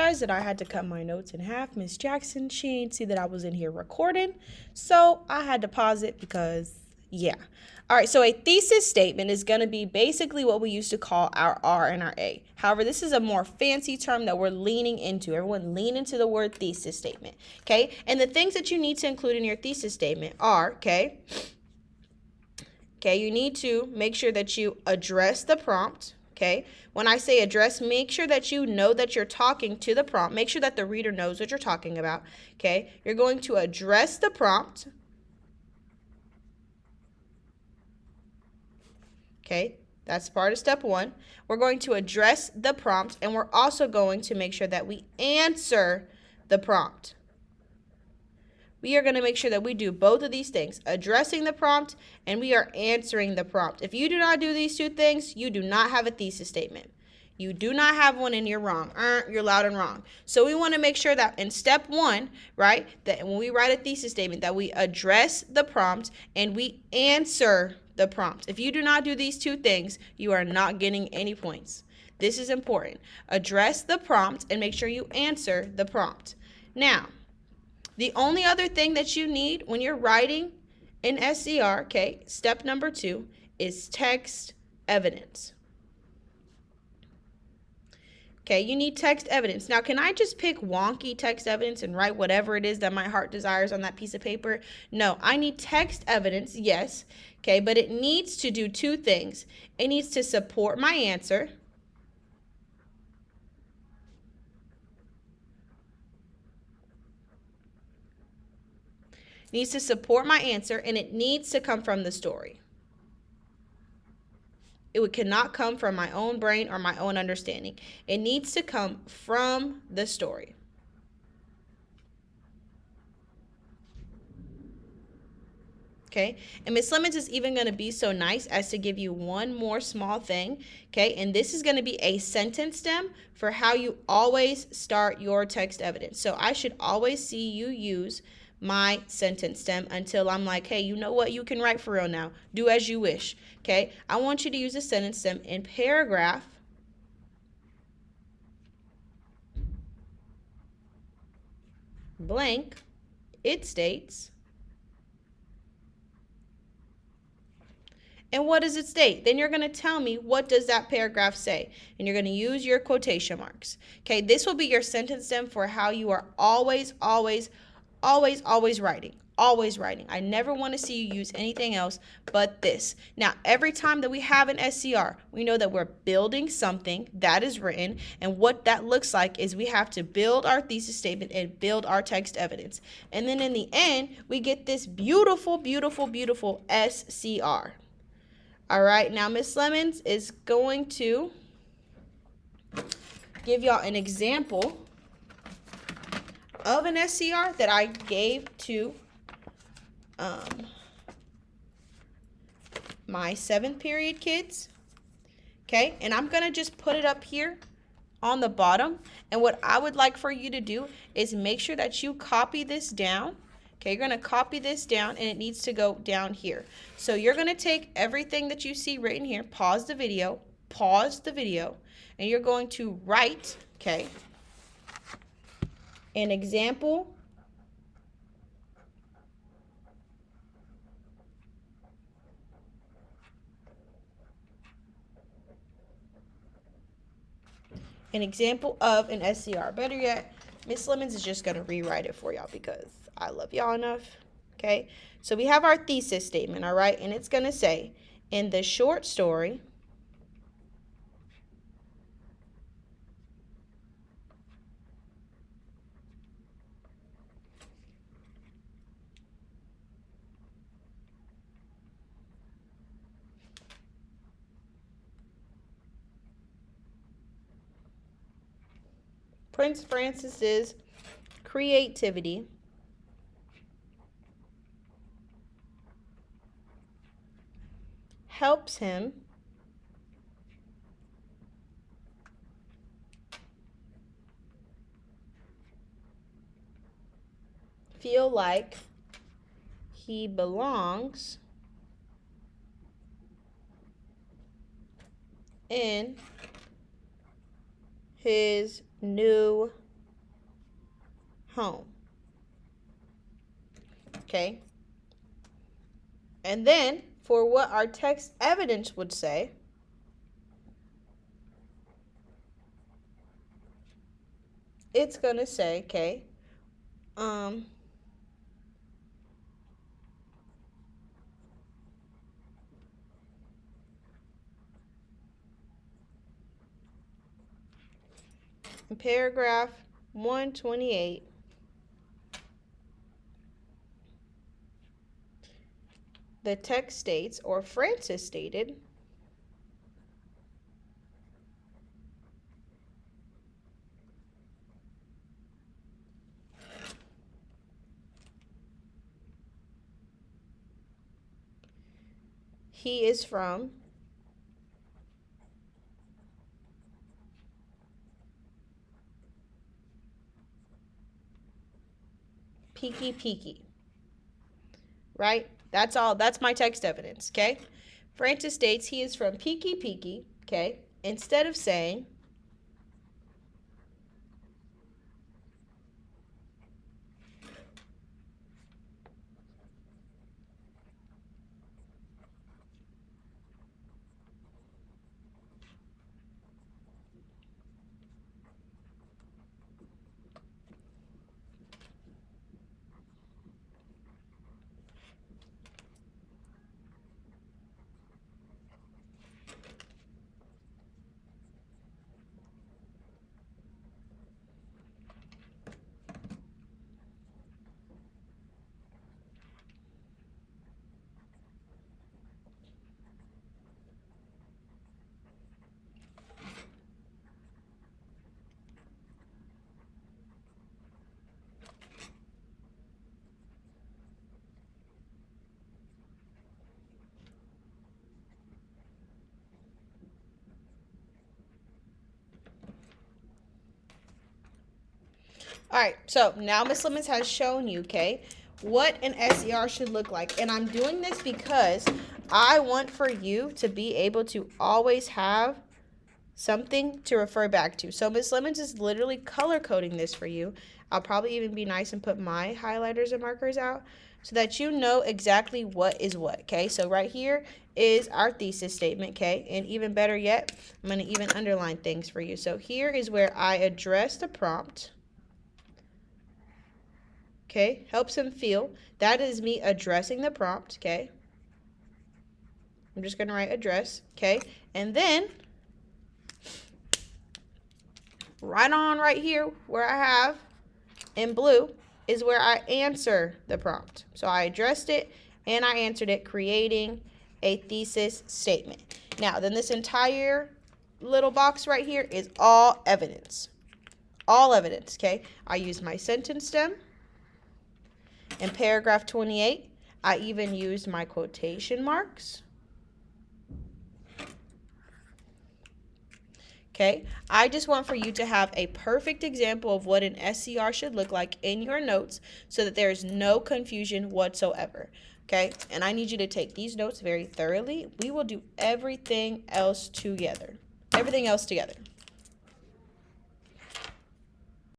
apologize that I had to cut my notes in half. Miss Jackson, she ain't see that I was in here recording, so I had to pause it because, yeah. All right, so a thesis statement is going to be basically what we used to call our R and our A. However, this is a more fancy term that we're leaning into. Everyone lean into the word thesis statement, okay? And the things that you need to include in your thesis statement are, okay, you need to make sure that you address the prompt, okay? When I say address, make sure that you know that you're talking to the prompt. Make sure that the reader knows what you're talking about, okay? You're going to address the prompt, okay? That's part of step 1. We're going to address the prompt, and we're also going to make sure that we answer the prompt. We are going to make sure that we do both of these things, addressing the prompt, and we are answering the prompt. If you do not do these two things, you do not have a thesis statement. You do not have one, and you're wrong. You're loud and wrong. So we want to make sure that in step 1, right, that when we write a thesis statement, that we address the prompt and we answer the prompt. If you do not do these two things, you are not getting any points. This is important. Address the prompt and make sure you answer the prompt. Now, the only other thing that you need when you're writing in SCR, okay, step number 2, is text evidence. Okay, you need text evidence. Now, can I just pick wonky text evidence and write whatever it is that my heart desires on that piece of paper? No, I need text evidence, yes, okay, but it needs to do two things. It needs to support my answer. Needs to support my answer, and it needs to come from the story. It cannot come from my own brain or my own understanding. It needs to come from the story. Okay, and Miss Lemons is even going to be so nice as to give you one more small thing, okay, and this is going to be a sentence stem for how you always start your text evidence. So I should always see you use my sentence stem until I'm like, hey, you know what, you can write for real now. Do as you wish, okay? I want you to use a sentence stem in paragraph blank. It states, and what does it state? Then you're going to tell me, what does that paragraph say? And you're going to use your quotation marks. Okay, this will be your sentence stem for how you are always writing. Always writing. I never want to see you use anything else but this. Now, every time that we have an SCR, we know that we're building something that is written, and what that looks like is we have to build our thesis statement and build our text evidence. And then in the end, we get this beautiful, beautiful, beautiful SCR. All right, now Miss Lemons is going to give y'all an example of an SCR that I gave to my 7th period kids. Okay, and I'm going to just put it up here on the bottom. And what I would like for you to do is make sure that you copy this down. Okay, you're going to copy this down, and it needs to go down here. So you're going to take everything that you see written here, pause the video, and you're going to write, okay, an example of an SCR. Better yet, Miss Lemons is just going to rewrite it for y'all because I love y'all enough. Okay, so we have our thesis statement, all right, and it's going to say, in the short story, Prince Francis's creativity helps him feel like he belongs in his new home. Okay? And then, for what our text evidence would say, it's going to say, okay, in paragraph 128, the text states, or Francis stated, he is from Peaky Peaky, right? That's all. That's my text evidence, okay? Francis states he is from Peaky Peaky, okay? Instead of saying, all right, so now Miss Lemons has shown you, okay, what an SCR should look like. And I'm doing this because I want for you to be able to always have something to refer back to. So Miss Lemons is literally color coding this for you. I'll probably even be nice and put my highlighters and markers out so that you know exactly what is what, okay? So right here is our thesis statement, okay? And even better yet, I'm going to even underline things for you. So here is where I address the prompt. Okay, helps him feel. That is me addressing the prompt, okay? I'm just going to write address, okay? And then, right here where I have in blue is where I answer the prompt. So I addressed it and I answered it, creating a thesis statement. Now, then this entire little box right here is all evidence. All evidence, okay? I use my sentence stem. In paragraph 28, I even used my quotation marks. Okay, I just want for you to have a perfect example of what an SCR should look like in your notes so that there is no confusion whatsoever. Okay, and I need you to take these notes very thoroughly. We will do everything else together.